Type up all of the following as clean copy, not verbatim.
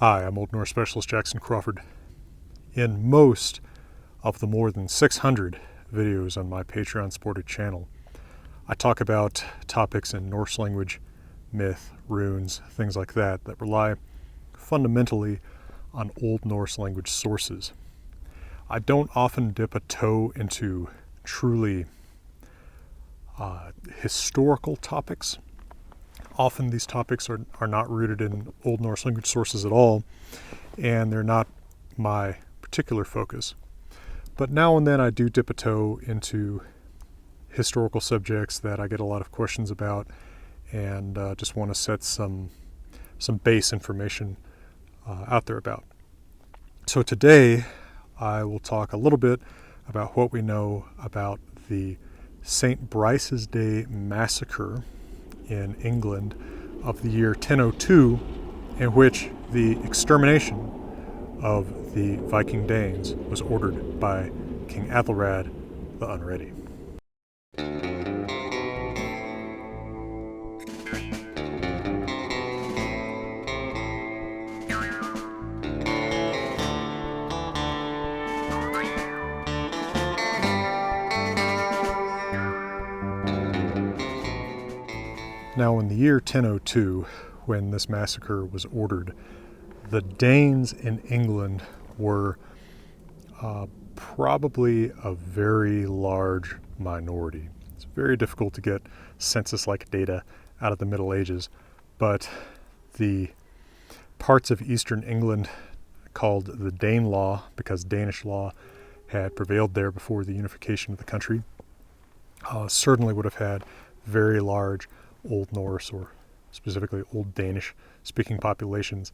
Hi, I'm Old Norse Specialist Jackson Crawford. In most of the more than 600 videos on my Patreon supported channel, I talk about topics in Norse language, myth, runes, things like that rely fundamentally on Old Norse language sources. I don't often dip a toe into truly historical topics. Often these topics are not rooted in Old Norse language sources at all, and they're not my particular focus. But now and then I do dip a toe into historical subjects that I get a lot of questions about, and just want to set some base information out there about. So today I will talk a little bit about what we know about the St. Brice's Day Massacre in England of the year 1002, in which the extermination of the Viking Danes was ordered by King Aethelred the Unready. Now, in the year 1002, when this massacre was ordered, the Danes in England were probably a very large minority. It's very difficult to get census-like data out of the Middle Ages, but the parts of eastern England called the Danelaw, because Danish law had prevailed there before the unification of the country, certainly would have had very large Old Norse, or specifically Old Danish speaking populations,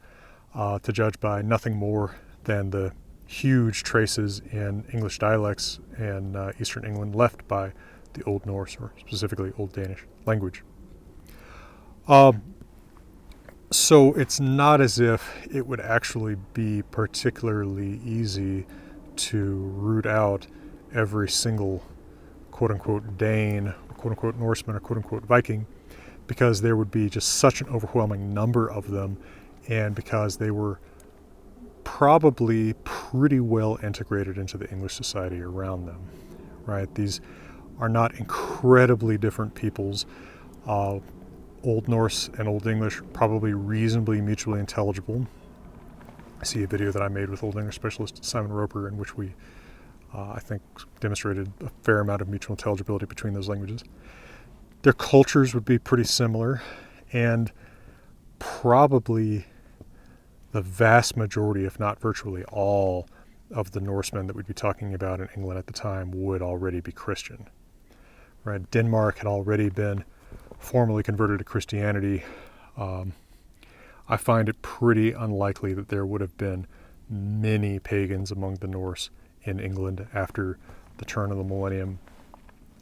to judge by nothing more than the huge traces in English dialects in Eastern England left by the Old Norse, or specifically Old Danish language. So it's not as if it would actually be particularly easy to root out every single quote-unquote Dane, or quote-unquote Norseman, or quote-unquote Viking, because there would be just such an overwhelming number of them, and because they were probably pretty well integrated into the English society around them, right? These are not incredibly different peoples. Old Norse and Old English probably reasonably mutually intelligible. I see a video that I made with Old English specialist Simon Roper, in which we, I think, demonstrated a fair amount of mutual intelligibility between those languages. Their cultures would be pretty similar, and probably the vast majority, if not virtually all, of the Norsemen that we'd be talking about in England at the time would already be Christian. Right? Denmark had already been formally converted to Christianity. I find it pretty unlikely that there would have been many pagans among the Norse in England after the turn of the millennium,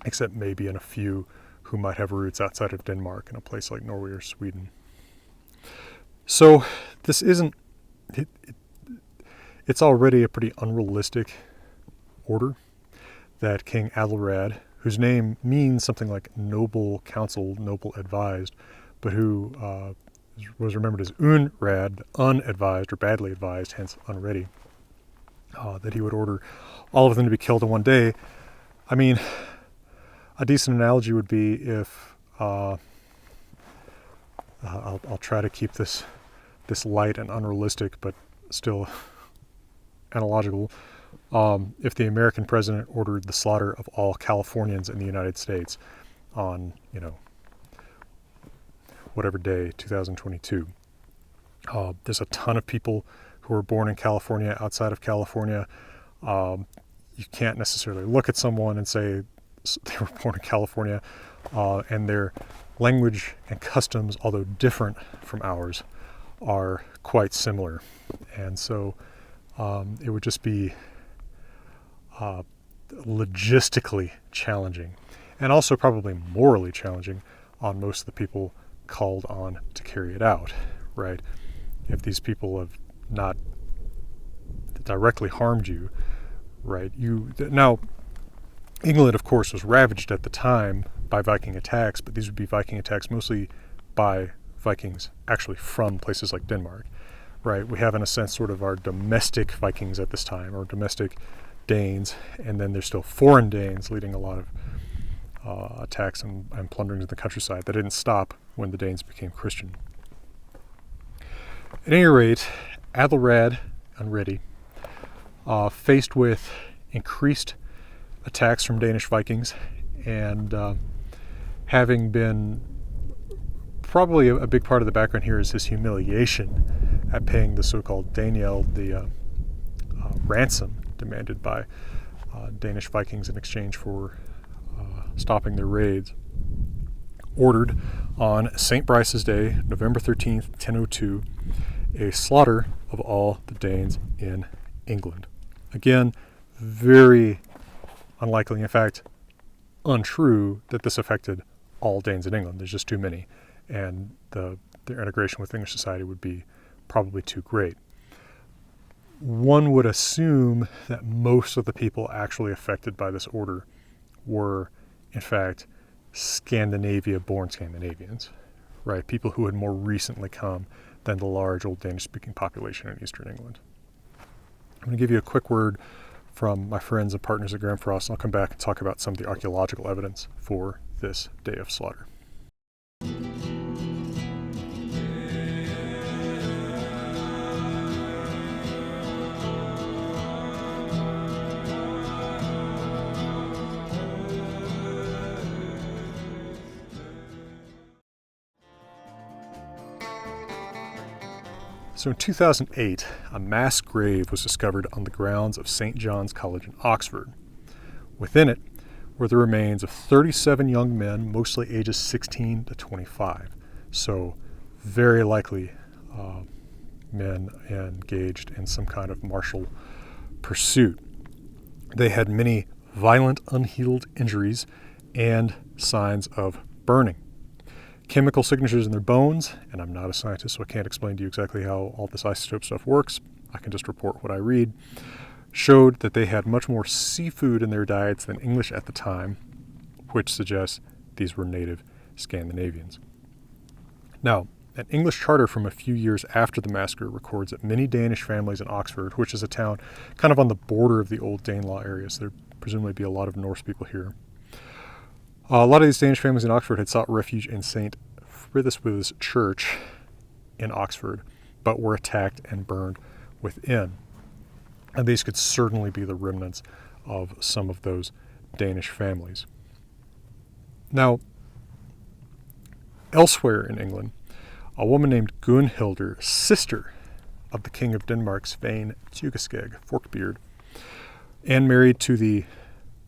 except maybe in a few who might have roots outside of Denmark in a place like Norway or Sweden. So this isn't, it's already a pretty unrealistic order that King Aethelred, whose name means something like noble counsel, noble advised, but who was remembered as Unrad, unadvised or badly advised, hence unready, that he would order all of them to be killed in one day. I mean, a decent analogy would be if, I'll try to keep this light and unrealistic, but still analogical. If the American president ordered the slaughter of all Californians in the United States on, whatever day, 2022. There's a ton of people who were born in California, outside of California. You can't necessarily look at someone and say they were born in California, and their language and customs, although different from ours, are quite similar. And so it would just be logistically challenging, and also probably morally challenging on most of the people called on to carry it out, right? If these people have not directly harmed you, right? Now, England, of course, was ravaged at the time by Viking attacks, but these would be Viking attacks mostly by Vikings actually from places like Denmark, right? We have, in a sense, sort of our domestic Vikings at this time, or domestic Danes, and then there's still foreign Danes leading a lot of attacks and plunderings in the countryside that didn't stop when the Danes became Christian. At any rate, Aethelred, unready, faced with increased attacks from Danish Vikings, and having been probably a big part of the background here is his humiliation at paying the so-called Daniel, the ransom demanded by Danish Vikings in exchange for stopping their raids, ordered on St. Brice's Day, November 13th, 1002, a slaughter of all the Danes in England. Again, very unlikely, in fact, untrue that this affected all Danes in England. There's just too many, and their integration with English society would be probably too great. One would assume that most of the people actually affected by this order were, in fact, Scandinavia-born Scandinavians, right? People who had more recently come than the large old Danish-speaking population in eastern England. I'm going to give you a quick word from my friends and partners at Gramfrost, and I'll come back and talk about some of the archaeological evidence for this day of slaughter. So in 2008, a mass grave was discovered on the grounds of St. John's College in Oxford. Within it were the remains of 37 young men, mostly ages 16 to 25. So very likely men engaged in some kind of martial pursuit. They had many violent, unhealed injuries and signs of burning. Chemical signatures in their bones, and I'm not a scientist, so I can't explain to you exactly how all this isotope stuff works. I can just report what I read. Showed that they had much more seafood in their diets than English at the time, which suggests these were native Scandinavians. Now, an English charter from a few years after the massacre records that many Danish families in Oxford, which is a town kind of on the border of the old Danelaw area, so there presumably be a lot of Norse people here. A lot of these Danish families in Oxford had sought refuge in St. Frithswith's Church in Oxford, but were attacked and burned within. And these could certainly be the remnants of some of those Danish families. Now, elsewhere in England, a woman named Gunhilder, sister of the King of Denmark, Svein Tugeskegg, Forkbeard, and married to the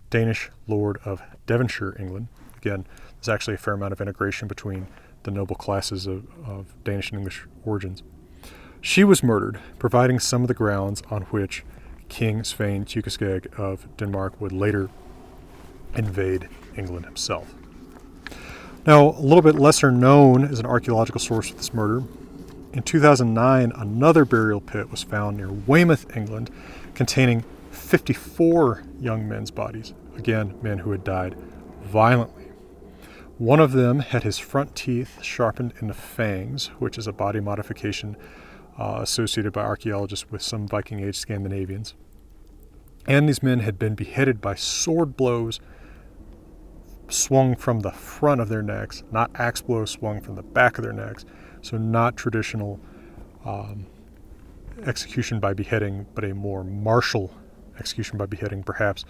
Danish Lord of Devonshire, England. Again, there's actually a fair amount of integration between the noble classes of Danish and English origins. She was murdered, providing some of the grounds on which King Svein Tugeskegg of Denmark would later invade England himself. Now, a little bit lesser known as an archaeological source for this murder, in 2009, another burial pit was found near Weymouth, England, containing 54 young men's bodies, again, men who had died violently. One of them had his front teeth sharpened into fangs, which is a body modification associated by archaeologists with some Viking Age Scandinavians. And these men had been beheaded by sword blows swung from the front of their necks, not axe blows swung from the back of their necks. So not traditional execution by beheading, but a more martial execution by beheading, perhaps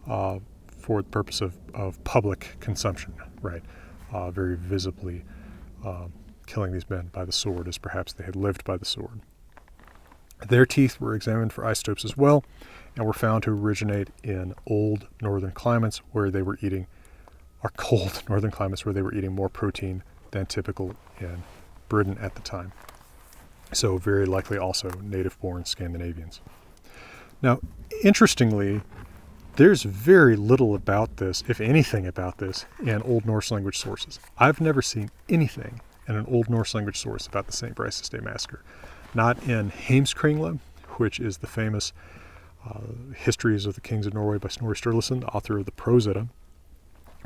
for the purpose of public consumption, right? Very visibly killing these men by the sword, as perhaps they had lived by the sword. Their teeth were examined for isotopes as well, and were found to originate in old northern climates where they were eating, or cold northern climates where they were eating more protein than typical in Britain at the time. So very likely also native-born Scandinavians. Now, interestingly, there's very little about this, if anything about this, in Old Norse language sources. I've never seen anything in an Old Norse language source about the St. Brice's Day Massacre. Not in Heimskringla, which is the famous Histories of the Kings of Norway by Snorri Sturluson, the author of the Prose Edda,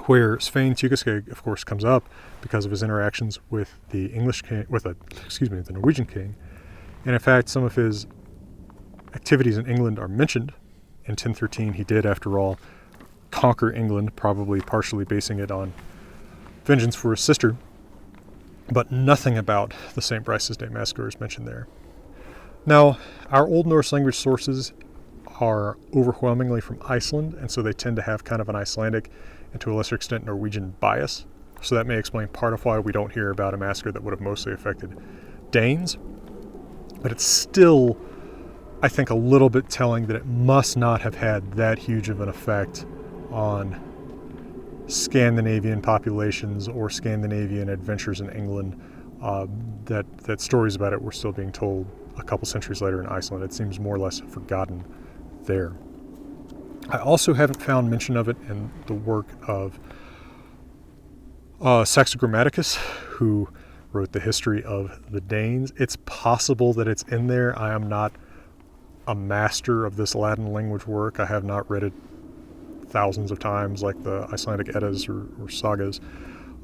where Svein Tugeskegg, of course, comes up because of his interactions with the English king, the Norwegian king, And in fact, some of his activities in England are mentioned. In 1013, he did, after all, conquer England, probably partially basing it on vengeance for his sister. But nothing about the St. Brice's Day Massacre is mentioned there. Now, our Old Norse language sources are overwhelmingly from Iceland, and so they tend to have kind of an Icelandic and to a lesser extent Norwegian bias. So that may explain part of why we don't hear about a massacre that would have mostly affected Danes. But it's still, I think, a little bit telling that it must not have had that huge of an effect on Scandinavian populations or Scandinavian adventures in England, that stories about it were still being told a couple centuries later in Iceland. It seems more or less forgotten there. I also haven't found mention of it in the work of Saxo Grammaticus, who wrote the history of the Danes. It's possible that it's in there. I am not a master of this Latin language work. I have not read it thousands of times like the Icelandic Eddas or sagas.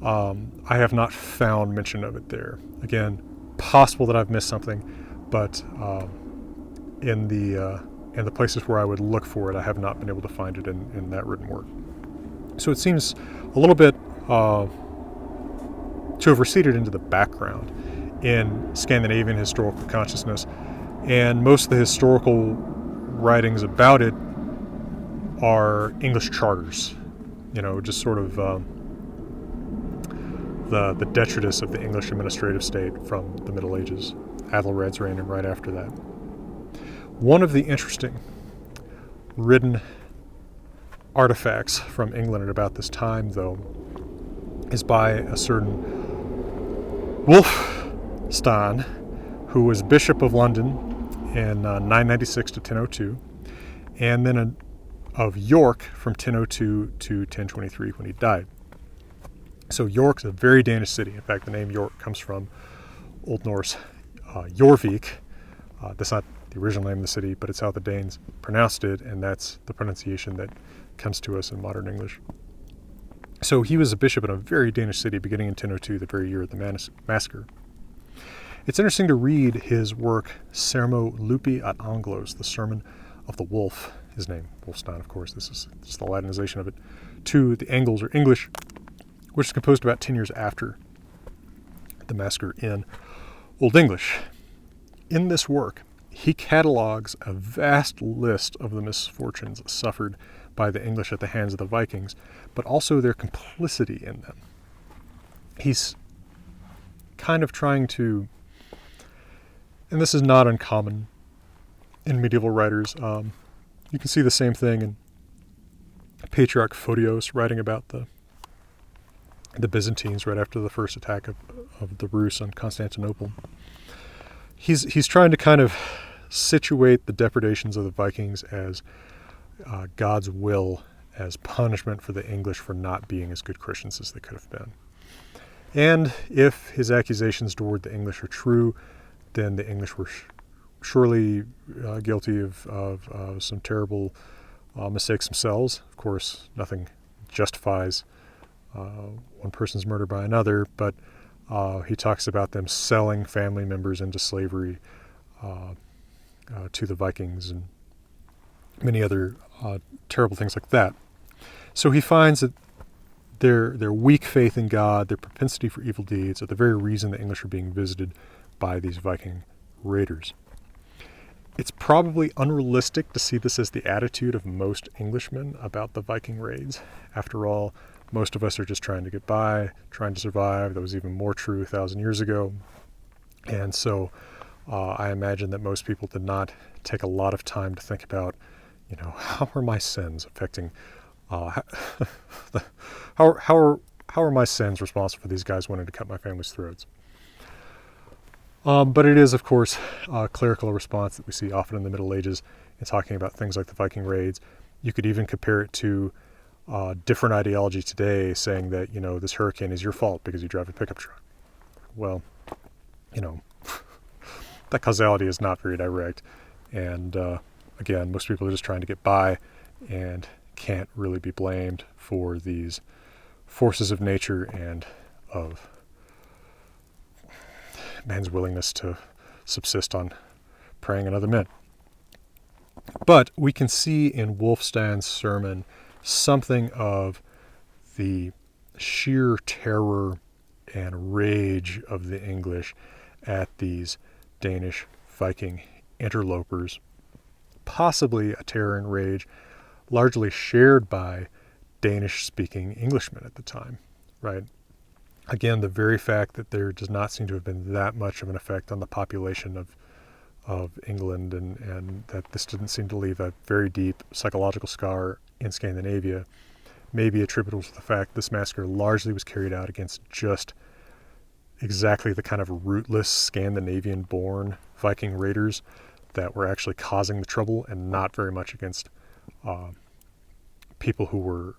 I have not found mention of it there. Again, possible that I've missed something, but in the places where I would look for it, I have not been able to find it in that written work. So it seems a little bit to have receded into the background in Scandinavian historical consciousness, and most of the historical writings about it are English charters, just sort of the detritus of the English administrative state from the Middle Ages, Aethelred's reign and right after that. One of the interesting written artifacts from England at about this time, though, is by a certain Wolfstein, who was Bishop of London in 996 to 1002, and then of York from 1002 to 1023 when he died. So York's a very Danish city. In fact, the name York comes from Old Norse Jorvik. That's not the original name of the city, but it's how the Danes pronounced it, and that's the pronunciation that comes to us in modern English. So he was a bishop in a very Danish city beginning in 1002, the very year of the massacre. It's interesting to read his work, Sermo Lupi ad Anglos, the Sermon of the Wolf, his name, Wolfstein, of course, this is just the Latinization of it, to the Angles or English, which is composed about 10 years after the massacre in Old English. In this work, he catalogs a vast list of the misfortunes suffered by the English at the hands of the Vikings, but also their complicity in them. He's kind of trying to, and this is not uncommon in medieval writers, you can see the same thing in Patriarch Photios writing about the Byzantines right after the first attack of the Rus on Constantinople. He's trying to kind of situate the depredations of the Vikings as God's will, as punishment for the English for not being as good Christians as they could have been. And if his accusations toward the English are true, then the English were surely guilty of some terrible mistakes themselves. Of course, nothing justifies one person's murder by another, but he talks about them selling family members into slavery to the Vikings and many other terrible things like that. So he finds that their weak faith in God, their propensity for evil deeds, are the very reason the English are being visited by these Viking raiders. It's probably unrealistic to see this as the attitude of most Englishmen about the Viking raids. After all, most of us are just trying to get by, trying to survive. That was even more true 1,000 years ago. And so I imagine that most people did not take a lot of time to think about, how are my sins affecting, how are my sins responsible for these guys wanting to cut my family's throats? But it is, of course, a clerical response that we see often in the Middle Ages in talking about things like the Viking raids. You could even compare it to different ideology today saying that, this hurricane is your fault because you drive a pickup truck. Well, that causality is not very direct. And again, most people are just trying to get by and can't really be blamed for these forces of nature and of man's willingness to subsist on preying on other men. But we can see in Wolfstein's sermon something of the sheer terror and rage of the English at these Danish Viking interlopers, possibly a terror and rage largely shared by Danish-speaking Englishmen at the time, right? Again, the very fact that there does not seem to have been that much of an effect on the population of England, and that this didn't seem to leave a very deep psychological scar in Scandinavia, may be attributable to the fact this massacre largely was carried out against just exactly the kind of rootless Scandinavian-born Viking raiders that were actually causing the trouble, and not very much against people who were,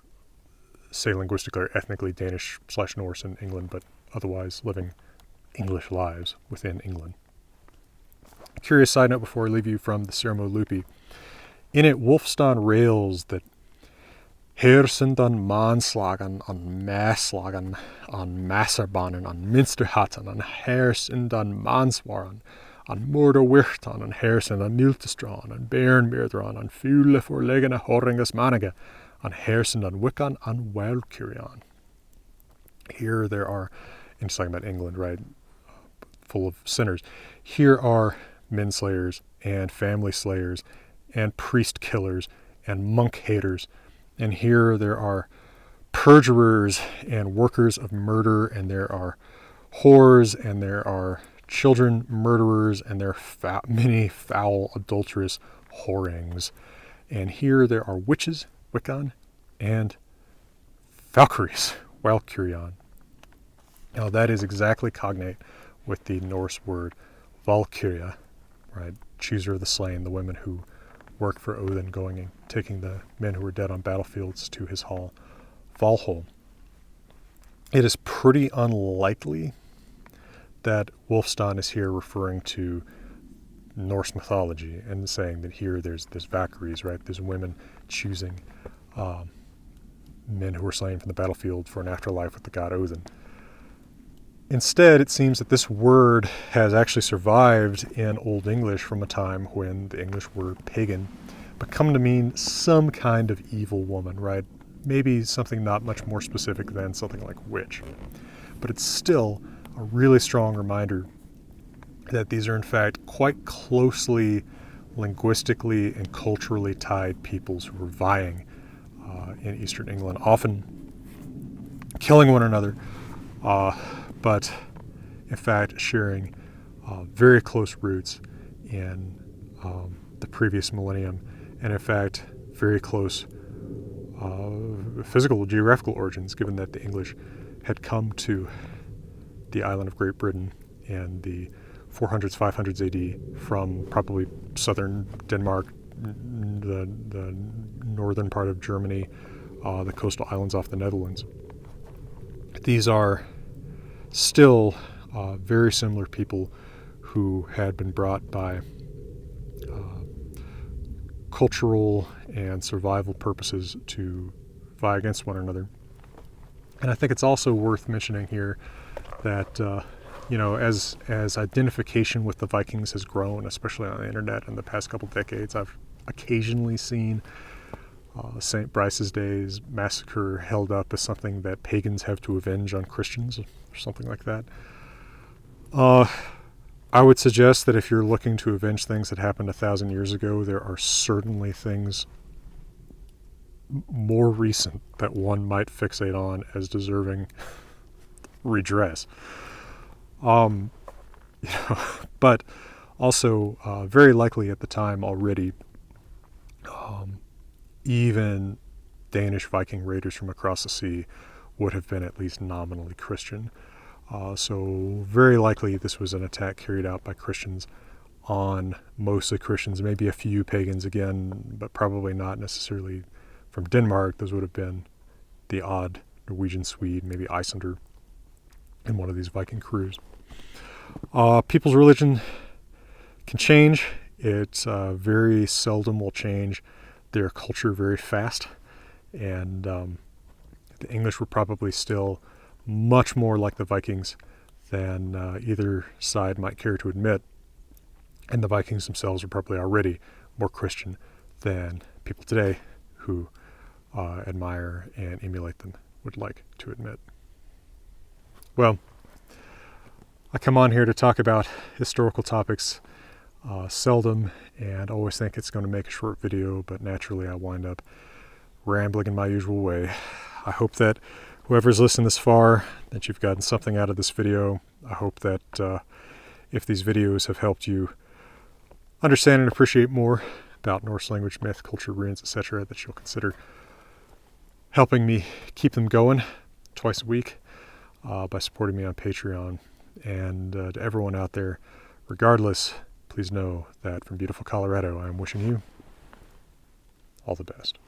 say, linguistically or ethnically Danish/Norse in England, but otherwise living English lives within England. Curious side note before I leave you from the Sermo Lupi. In it, Wolfstein rails that her sind an manslagen, an masslagen, an masserbannen, an minsterhatten, an her sind an manswaren, an morderwirtan, an her sind an niltestran, an bernmerdran, an fule forlegene horringes manige, an her sind an wiccan, an wildkurian. Here there are, and he's talking about England, right, full of sinners. Here are men slayers and family slayers and priest killers and monk haters. And here there are perjurers and workers of murder, and there are whores, and there are children murderers, and there are many foul adulterous whorings. And here there are witches, Wiccan, and Valkyries, Valkyrian. Now that is exactly cognate with the Norse word Valkyria, right? Chooser of the slain, the women who worked for Odin, going and taking the men who were dead on battlefields to his hall, Valhall. It is pretty unlikely that Wolfstein is here referring to Norse mythology and saying that here there's Valkyries, right? There's women choosing men who were slain from the battlefield for an afterlife with the god Odin. Instead, it seems that this word has actually survived in Old English from a time when the English were pagan, but come to mean some kind of evil woman, right? Maybe something not much more specific than something like witch. But it's still a really strong reminder that these are in fact quite closely linguistically and culturally tied peoples who were vying in Eastern England, often killing one another, but in fact sharing very close roots in the previous millennium, and in fact very close physical, geographical origins, given that the English had come to the island of Great Britain in the 400s, 500s AD from probably southern Denmark, the northern part of Germany, the coastal islands off the Netherlands. These are still very similar people who had been brought by cultural and survival purposes to vie against one another. And I think it's also worth mentioning here that as identification with the Vikings has grown, especially on the internet in the past couple decades, I've occasionally seen St. Brice's Day's massacre held up as something that pagans have to avenge on Christians, or something like that. I would suggest that if you're looking to avenge things that happened 1,000 years ago, there are certainly things more recent that one might fixate on as deserving redress. But also very likely at the time already, even Danish Viking raiders from across the sea would have been at least nominally Christian. So very likely this was an attack carried out by Christians on mostly Christians, maybe a few pagans again, but probably not necessarily from Denmark. Those would have been the odd Norwegian Swede, maybe Icelander in one of these Viking crews. People's religion can change. It very seldom will change their culture very fast. And the English were probably still much more like the Vikings than either side might care to admit And the Vikings themselves were probably already more Christian than people today who admire and emulate them would like to admit. Well, I come on here to talk about historical topics seldom, and always think it's going to make a short video, but naturally I wind up rambling in my usual way. I hope that whoever's listened this far, that you've gotten something out of this video. I hope that if these videos have helped you understand and appreciate more about Norse language, myth, culture, runes, etc., that you'll consider helping me keep them going twice a week by supporting me on Patreon. And to everyone out there, regardless, please know that from beautiful Colorado, I am wishing you all the best.